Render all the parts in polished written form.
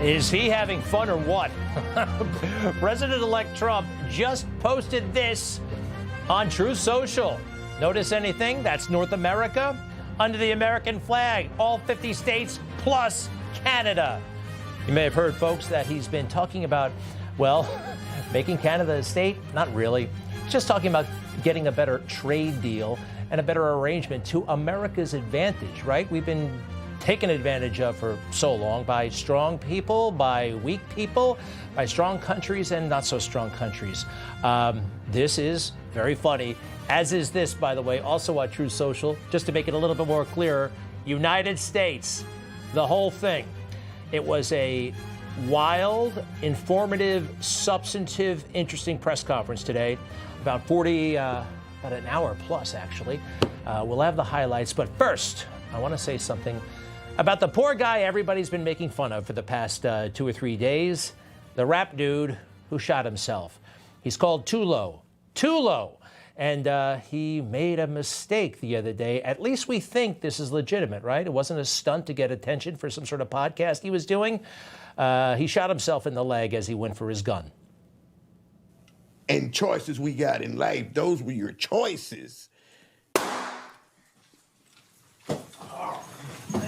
Is he having fun or what? President-elect Trump just posted this on Truth Social. Notice anything? That's North America under the American flag, all 50 states plus Canada. You may have heard, folks, that he's been talking about, well, making Canada a state. Not really. He's just talking about getting a better trade deal and a better arrangement to America's advantage, right? We've been taken advantage of for so long by strong people, by weak people, by strong countries and not so strong countries. This is very funny, as is this, by the way, also on Truth Social, just to make it a little bit more clearer. United States, the whole thing. It was a wild, informative, substantive, interesting press conference today, about an hour plus, actually. We'll have the highlights, but first, I want to say something about the poor guy everybody's been making fun of for the past 2 or 3 days, the rap dude who shot himself. He's called Tulo, and he made a mistake the other day. At least we think this is legitimate, right? It wasn't a stunt to get attention for some sort of podcast he was doing. He shot himself in the leg as he went for his gun. And choices we got in life, those were your choices.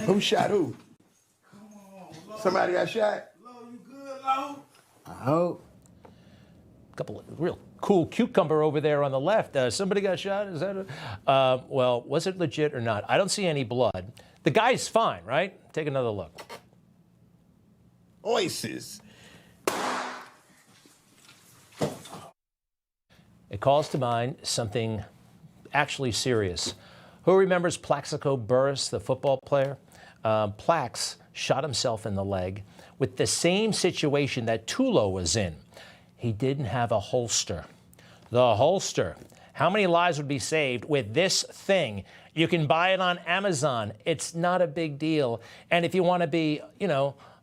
Who shot who? Somebody got shot? Lo, you good, Lo? I hope. A couple of real cool cucumber over there on the left. Somebody got shot? Is that well, was it legit or not? I don't see any blood. The guy's fine, right? Take another look. Choices. It calls to mind something actually serious. Who remembers Plaxico Burress, the football player? Plax shot himself in the leg with the same situation that Tulo was in. He didn't have a holster. The holster. How many lives would be saved with this thing? You can buy it on Amazon. It's not a big deal. And if you want to be,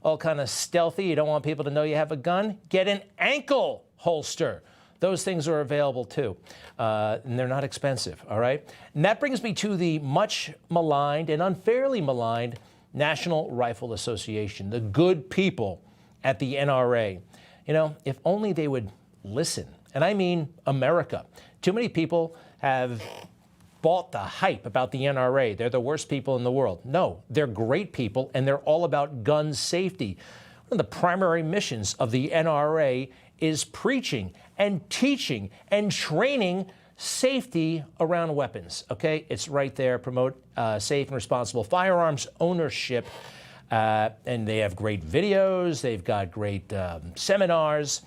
all kind of stealthy, you don't want people to know you have a gun, get an ankle holster. Those things are available too, and they're not expensive, all right? And that brings me to the much maligned and unfairly maligned National Rifle Association, the good people at the NRA. If only they would listen, and I mean America. Too many people have bought the hype about the NRA. They're the worst people in the world. No, they're great people, and they're all about gun safety. One of the primary missions of the NRA is preaching and teaching and training safety around weapons, okay? It's right there, promote safe and responsible firearms ownership, and they have great videos, they've got great seminars,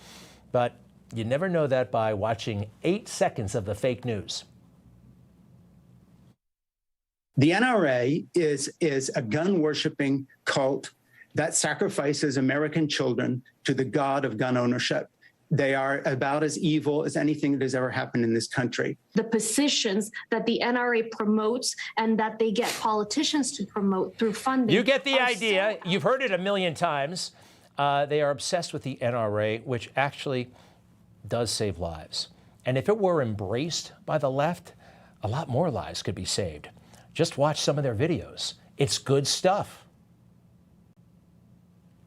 but you never know that by watching 8 seconds of the fake news. The NRA is a gun-worshiping cult that sacrifices American children to the god of gun ownership. They are about as evil as anything that has ever happened in this country. The positions that the NRA promotes and that they get politicians to promote through funding. You get the idea. You've heard it a million times. They are obsessed with the NRA, which actually does save lives. And if it were embraced by the left, a lot more lives could be saved. Just watch some of their videos. It's good stuff.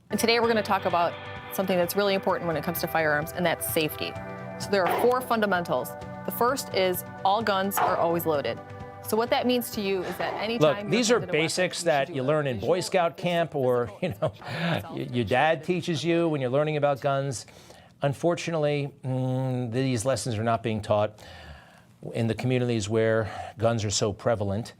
And today we're going to talk about something that's really important when it comes to firearms, and that's safety. So there are 4 fundamentals. The first is all guns are always loaded. So what that means to you is that anytime... Look, these are basics that you learn in Boy Scout camp or, your dad teaches you when you're learning about guns. Unfortunately, these lessons are not being taught in the communities where guns are so prevalent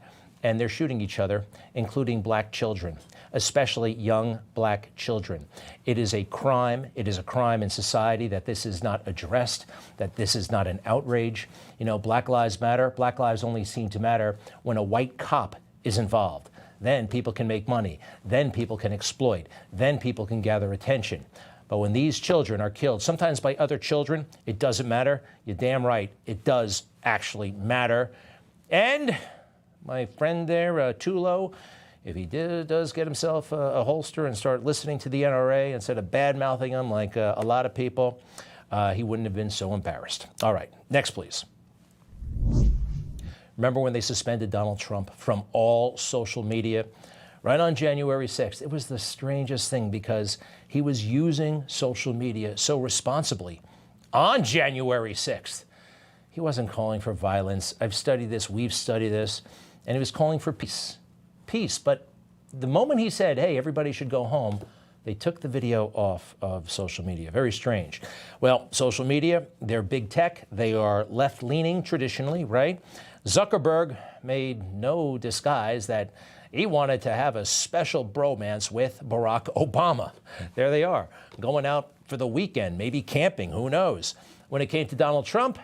and they're shooting each other, including black children, especially young black children. It is a crime. It is a crime in society that this is not addressed, that this is not an outrage. Black lives matter. Black lives only seem to matter when a white cop is involved. Then people can make money. Then people can exploit. Then people can gather attention. But when these children are killed, sometimes by other children, it doesn't matter. You're damn right. It does actually matter. And my friend there, Tulo, if he does get himself a holster and start listening to the NRA instead of bad-mouthing them like a lot of people, he wouldn't have been so embarrassed. All right, next, please. Remember when they suspended Donald Trump from all social media? right on January 6th. It was the strangest thing because he was using social media so responsibly on January 6th. He wasn't calling for violence. I've studied this, we've studied this, and he was calling for peace. Peace, but the moment he said, hey, everybody should go home, they took the video off of social media. Very strange. Well, social media, they're big tech. They are left-leaning traditionally, right? Zuckerberg made no disguise that he wanted to have a special bromance with Barack Obama. There they are, going out for the weekend, maybe camping, who knows? When it came to Donald Trump,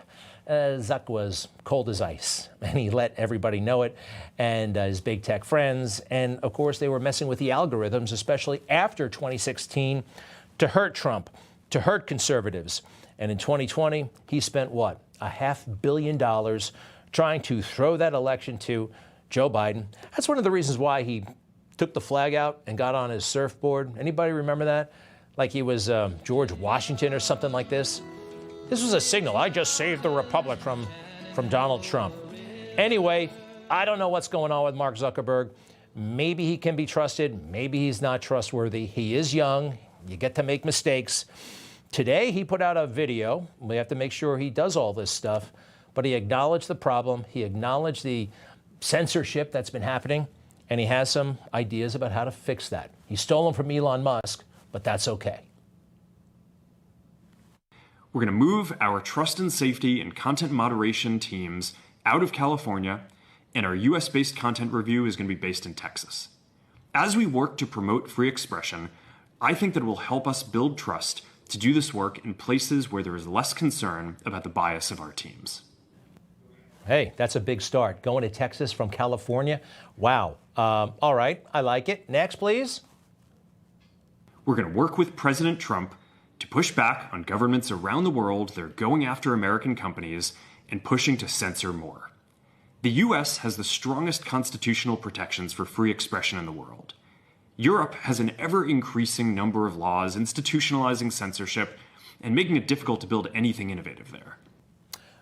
Zuck was cold as ice, and he let everybody know it, and his big tech friends. And of course, they were messing with the algorithms, especially after 2016, to hurt Trump, to hurt conservatives. And in 2020, he spent what? $500 million trying to throw that election to Joe Biden. That's one of the reasons why he took the flag out and got on his surfboard. Anybody remember that? Like he was George Washington or something like this. This was a signal. I just saved the republic from Donald Trump. Anyway, I don't know what's going on with Mark Zuckerberg. Maybe he can be trusted. Maybe he's not trustworthy. He is young. You get to make mistakes. Today, he put out a video. We have to make sure he does all this stuff. But he acknowledged the problem. He acknowledged the censorship that's been happening. And he has some ideas about how to fix that. He stole them from Elon Musk, but that's okay. We're going to move our trust and safety and content moderation teams out of California, and our US-based content review is going to be based in Texas. As we work to promote free expression, I think that it will help us build trust to do this work in places where there is less concern about the bias of our teams. Hey, that's a big start. Going to Texas from California. Wow. All right, I like it. Next, please. We're going to work with President Trump to push back on governments around the world that are going after American companies and pushing to censor more. The US has the strongest constitutional protections for free expression in the world. Europe has an ever-increasing number of laws institutionalizing censorship and making it difficult to build anything innovative there.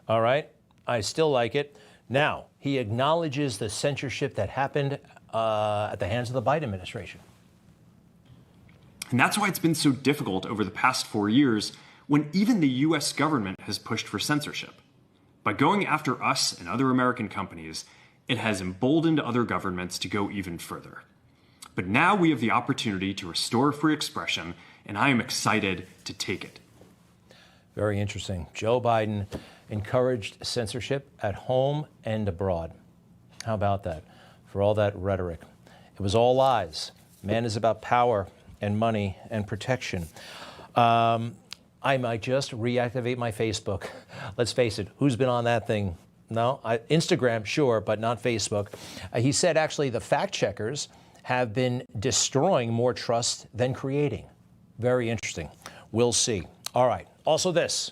All right, I still like it. Now, he acknowledges the censorship that happened at the hands of the Biden administration. And that's why it's been so difficult over the past 4 years when even the US government has pushed for censorship. By going after us and other American companies, it has emboldened other governments to go even further. But now we have the opportunity to restore free expression, and I am excited to take it. Very interesting. Joe Biden encouraged censorship at home and abroad. How about that? For all that rhetoric. It was all lies. Man is about power and money and protection. I might just reactivate my Facebook. Let's face it, who's been on that thing? No, Instagram, sure, but not Facebook. He said actually the fact checkers have been destroying more trust than creating. Very interesting. We'll see. All right, also this.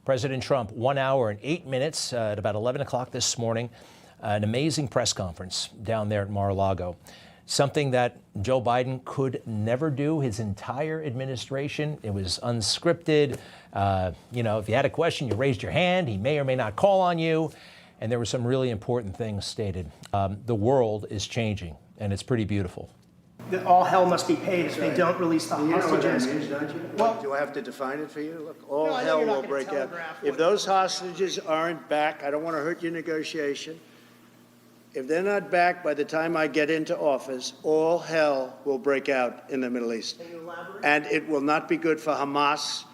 President Trump, 1 hour and 8 minutes at about 11 o'clock this morning, an amazing press conference down there at Mar-a-Lago. Something that Joe Biden could never do his entire administration. It was unscripted. If you had a question, you raised your hand. He may or may not call on you. And there were some really important things stated. The world is changing, and it's pretty beautiful. That all hell must be paid if they don't release the You know what that hostages. means, don't you? Well- Do I have to define it for you? Look, all No, I know hell you're not will gonna break out. telegraph If what- those hostages aren't back, I don't want to hurt your negotiation. If they're not back by the time I get into office, all hell will break out in the Middle East. Can you elaborate? And it will not be good for Hamas,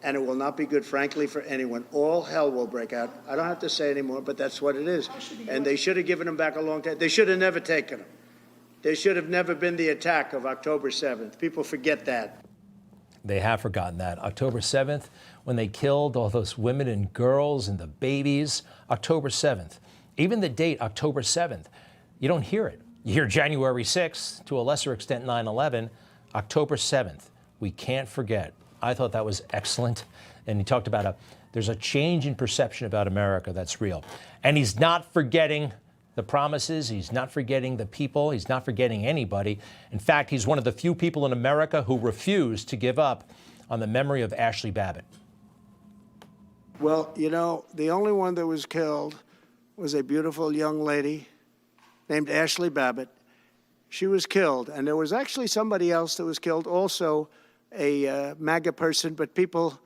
and it will not be good, frankly, for anyone. All hell will break out. I don't have to say anymore, but that's what it is. And they should have given them back a long time. They should have never taken them. There should have never been the attack of October 7th. People forget that. They have forgotten that. October 7th, when they killed all those women and girls and the babies, October 7th. Even the date, October 7th, you don't hear it. You hear January 6th, to a lesser extent 9/11, October 7th. We can't forget. I thought that was excellent. And he talked about there's a change in perception about America that's real. And he's not forgetting the promises. He's not forgetting the people. He's not forgetting anybody. In fact, he's one of the few people in America who refused to give up on the memory of Ashley Babbitt. Well, the only one that was killed was a beautiful young lady named Ashley Babbitt. She was killed, and there was actually somebody else that was killed, also a MAGA person, but people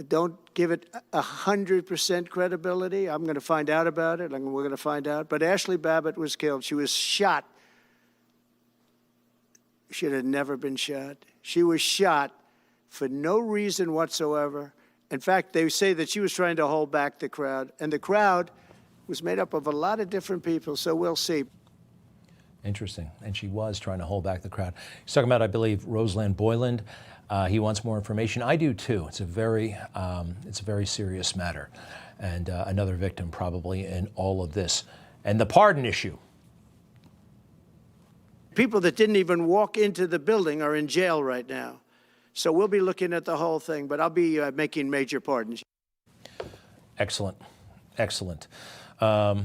don't give it 100% credibility. I'm going to find out about it, and we're going to find out. But Ashley Babbitt was killed. She was shot. Should have never been shot. She was shot for no reason whatsoever. In fact, they say that she was trying to hold back the crowd, and the crowd was made up of a lot of different people, so we'll see. Interesting. And she was trying to hold back the crowd. He's talking about, I believe, Roseland Boyland. He wants more information. I do too. It's a very serious matter, and another victim probably in all of this. And the pardon issue. People that didn't even walk into the building are in jail right now. So we'll be looking at the whole thing, but I'll be making major pardons. Excellent. Excellent. I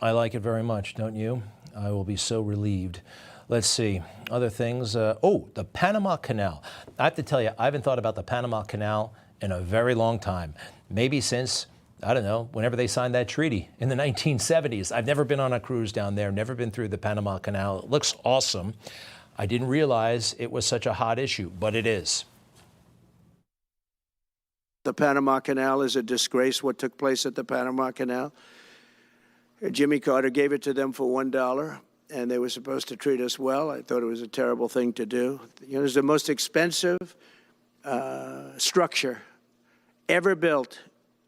like it very much, don't you? I will be so relieved. Let's see. Other things. The Panama Canal. I have to tell you, I haven't thought about the Panama Canal in a very long time. Maybe since, I don't know, whenever they signed that treaty in the 1970s. I've never been on a cruise down there, never been through the Panama Canal. It looks awesome. I didn't realize it was such a hot issue, but it is. The Panama Canal is a disgrace, what took place at the Panama Canal. Jimmy Carter gave it to them for $1, and they were supposed to treat us well. I thought it was a terrible thing to do. You know, it was the most expensive structure ever built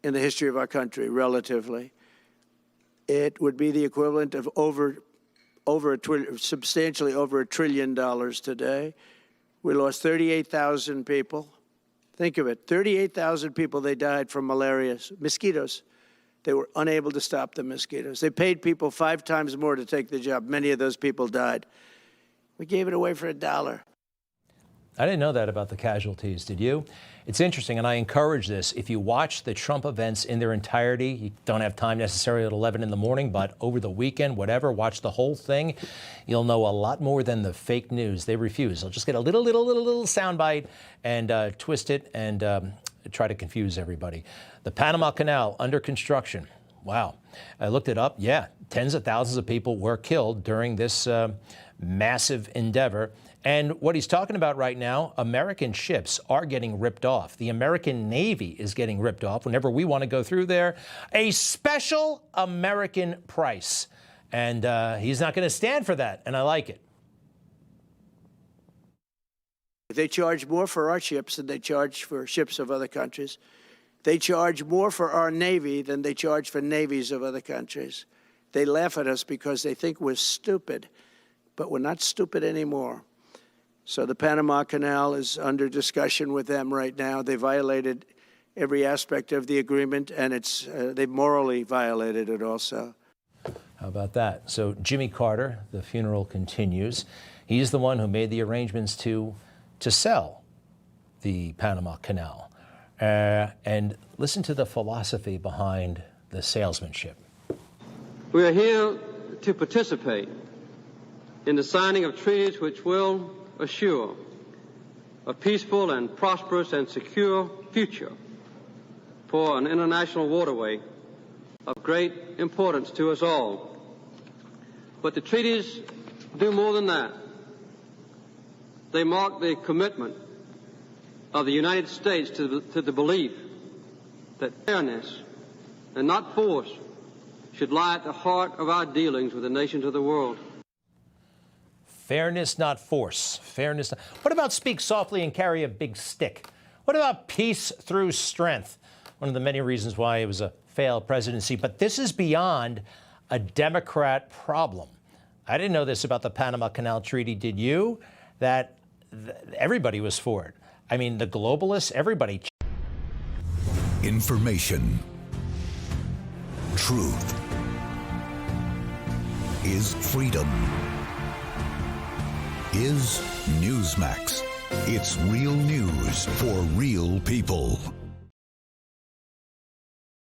in the history of our country, relatively. It would be the equivalent of substantially over $1 trillion today. We lost 38,000 people. Think of it, 38,000 people, they died from malaria, mosquitoes. They were unable to stop the mosquitoes. They paid people 5 times more to take the job. Many of those people died. We gave it away for $1. I didn't know that about the casualties, did you? It's interesting, and I encourage this. If you watch the Trump events in their entirety, you don't have time necessarily at 11 in the morning, but over the weekend, whatever, watch the whole thing. You'll know a lot more than the fake news. They refuse. They'll just get a little soundbite and twist it and try to confuse everybody. The Panama Canal under construction. Wow. I looked it up. Yeah, tens of thousands of people were killed during this massive endeavor. And what he's talking about right now, American ships are getting ripped off. The American Navy is getting ripped off whenever we want to go through there. A special American price. And he's not going to stand for that, and I like it. They charge more for our ships than they charge for ships of other countries. They charge more for our Navy than they charge for navies of other countries. They laugh at us because they think we're stupid, but we're not stupid anymore. So the Panama Canal is under discussion with them right now. They violated every aspect of the agreement, and they've morally violated it also. How about that? So Jimmy Carter, the funeral continues. He's the one who made the arrangements to sell the Panama Canal. And listen to the philosophy behind the salesmanship. We are here to participate in the signing of treaties which will assure a peaceful and prosperous and secure future for an international waterway of great importance to us all. But the treaties do more than that. They mark the commitment of the United States to the belief that fairness and not force should lie at the heart of our dealings with the nations of the world. Fairness, not force. Fairness. What about speak softly and carry a big stick? What about peace through strength? One of the many reasons why it was a failed presidency. But this is beyond a Democrat problem. I didn't know this about the Panama Canal Treaty. Did you? That everybody was for it. I mean, the globalists, everybody. Information. Truth is freedom. Is Newsmax. It's real news for real people.